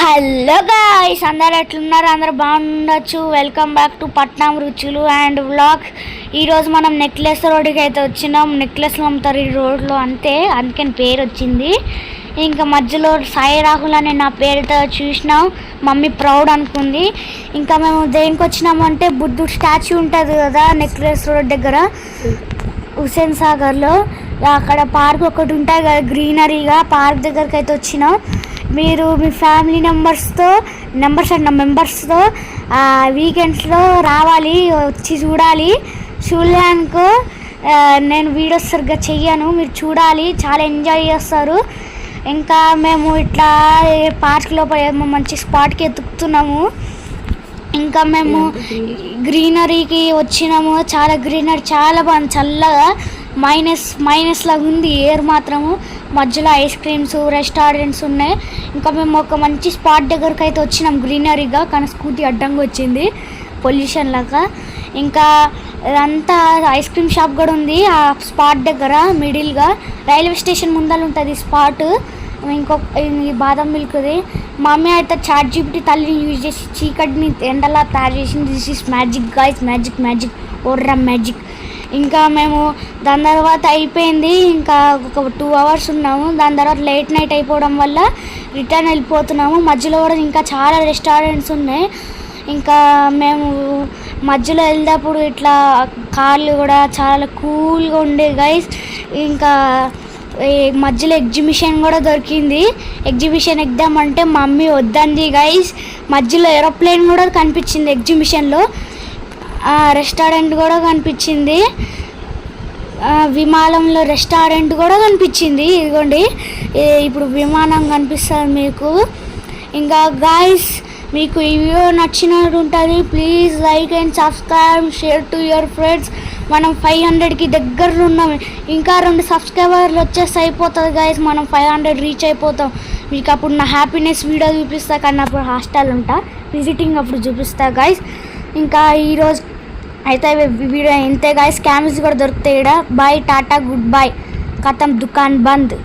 Hello guys, అందరు ఎట్లున్నారు? అందరు బాగుండొచ్చు. వెల్కమ్ బ్యాక్ టు పట్నం రుచులు అండ్ వ్లాగ్. ఈరోజు మనం నెక్లెస్ రోడ్డుకి అయితే వచ్చినాం. నెక్లెస్లు అమ్ముతారు ఈ రోడ్లో, అంతే, అందుకని పేరు వచ్చింది. ఇంకా మధ్యలో సాయి రాహుల్ అనే నా పేరుతో చూసినాం. మమ్మీ ప్రౌడ్ అనుకుంది. ఇంకా మేము దేనికి వచ్చినామంటే బుద్ధుడు స్టాచ్యూ ఉంటుంది కదా నెక్లెస్ రోడ్ దగ్గర, హుసేన్ సాగర్లో. అక్కడ పార్క్ ఒకటి ఉంటుంది కదా గ్రీనరీగా, పార్క్ దగ్గరికి అయితే వచ్చినాం. మీరు మీ ఫ్యామిలీ మెంబర్స్తో వీకెండ్స్లో రావాలి, వచ్చి చూడాలి. చూడలేనుకో నేను వీడియోస్ సరిగ్గా చెయ్యను, మీరు చూడాలి, చాలా ఎంజాయ్ చేస్తారు. ఇంకా మేము ఇట్లా పార్క్ లోపల మంచి స్పాట్కి ఎత్తుకుతున్నాము. ఇంకా మేము గ్రీనరీకి వచ్చినాము. చాలా గ్రీనరీ, చాలా బాగుంది, చల్లగా మైనస్ లాగా ఉంది ఎయిర్ మాత్రము. మధ్యలో ఐస్ క్రీమ్స్, రెస్టారెంట్స్ ఉన్నాయి. ఇంకా మేము ఒక మంచి స్పాట్ దగ్గరికి అయితే వచ్చినాం గ్రీనరీగా, కానీ స్కూటీ అడ్డంగా వచ్చింది పొల్యూషన్ లాగా. ఇంకా అంతా ఐస్ క్రీమ్ షాప్ కూడా ఉంది ఆ స్పాట్ దగ్గర మిడిల్గా. రైల్వే స్టేషన్ ముందర ఉంటుంది స్పాట్. ఈ బాదం మిల్క్ది. మా మమ్మీ అయితే చాట్ జీపీటీ తల్లిని యూజ్ చేసి చీకటిని ఎండలా తయారు చేసింది. This is magic guys, magic ఓర్రా మ్యాజిక్. ఇంకా మేము దాని తర్వాత అయిపోయింది, ఇంకా ఒక 2 hours ఉన్నాము. దాని తర్వాత లేట్ నైట్ అయిపోవడం వల్ల రిటర్న్ వెళ్ళిపోతున్నాము. మధ్యలో కూడా ఇంకా చాలా రెస్టారెంట్స్ ఉన్నాయి. ఇంకా మేము మధ్యలో వెళ్ళేటప్పుడు ఇట్లా కార్లు కూడా చాలా కూల్గా ఉండే గైస్. ఇంకా మధ్యలో ఎగ్జిబిషన్ కూడా దొరికింది. ఎగ్జిబిషన్ ఎగ్దామంటే మమ్మీ వద్దంది గైస్. మధ్యలో ఏరోప్లేన్ కూడా కనిపించింది ఎగ్జిబిషన్లో. రెస్టారెంట్ కూడా కనిపించింది, విమానంలో రెస్టారెంట్ కూడా కనిపించింది. ఇదిగోండి, ఇప్పుడు విమానం కనిపిస్తుంది మీకు. ఇంకా గాయ్స్, మీకు ఈ వీడియో నచ్చినట్టు ఉంటుంది. Please like and subscribe, share to your friends. మనం 500కి దగ్గరలో ఉన్నాము. ఇంకా 2 సబ్స్క్రైబర్లు వచ్చేసి అయిపోతుంది గాయస్, మనం 500 రీచ్ అయిపోతాం. మీకు అప్పుడు నా హ్యాపీనెస్ వీడియో చూపిస్తా, కానీ అప్పుడు హాస్టల్ ఉంటా, విజిటింగ్ అప్పుడు చూపిస్తా గాయస్. ఇంకా ఈరోజు అయితే వీడియో ఇంతే గాయస్. క్యామెరాస్ కూడా దొరుకుతాయి ఇక్కడ. బాయ్, టాటా, గుడ్ బాయ్, ఖతం, దుకాన్ బంద్.